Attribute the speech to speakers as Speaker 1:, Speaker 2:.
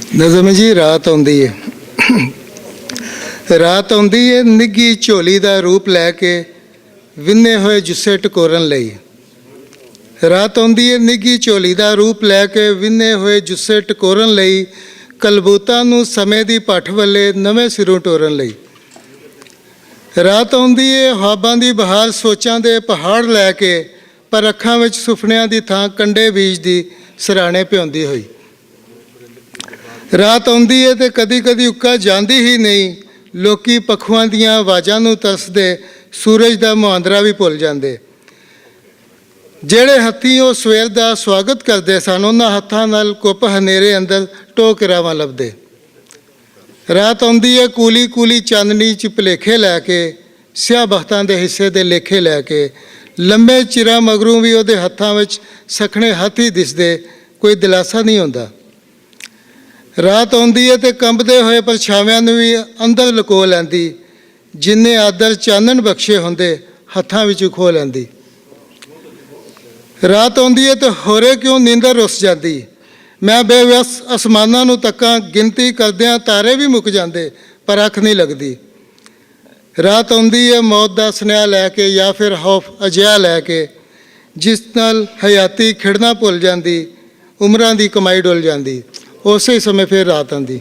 Speaker 1: नज़म जी रात आउंदी है रात आउंदी है निੱਘੀ ਝੋਲੀ ਦਾ रूप लैके विन्ने होए जुस्से टकोरन लई। रात आउंदी है निੱਘੀ ਝੋਲੀ ਦਾ रूप लैके विन्ने होए जुस्से टकोरन लई। कलबूतां नूं समय दी भट्ठ वल्ले नवें सिरों टोरन लई। रात आउंदी है ख्वाबां दी बहार सोचां दे पहाड़ लैके पर अखां विच सुपनियां दी थां कंडे बीजदी सराणे पिआउंदी होई। रात आउंदी है तो कदी कदी उक्का जाती ही नहीं। लोकी पखुआं दियां आवाज़ां नूं तरसदे सूरज का मुहांदरा भी भुल जाते। जेड़े हत्थी वो सवेर का स्वागत करते सन उन्हां हत्थां नाल कुप हनेरे अंदर टोक रावां लभदे। रात आउंदी है कूली कूली चांदनी च भुलेखे लैके स्याह बख्तां दे हिस्से दे लेखे लैके लंबे चिरां मगरों भी उहदे हत्थां विच सखणे हत्थ ही दिसदे, कोई दिलासा नहीं हुंदा। रात आउंदी है तो कंबदे हुए परछावियां नूं भी अंदर लुको लैंदी। जिन्ने आदर चानण बख्शे हुंदे हत्थां विच खो लैंदी। रात आउंदी है तो होरे क्यों नींदर रुस जाती। मैं बेवस आसमानां नूं तक्कां गिनती करदिआं तारे भी मुक जाते पर अख नहीं लगती। रात आउंदी है मौत का सुनेहा लैके या फिर खौफ अजिहा लैके जिस नाल हयाती खिड़ना भुल जाती, उमरां की कमाई डुल जाती। उस समय फिर रात आती।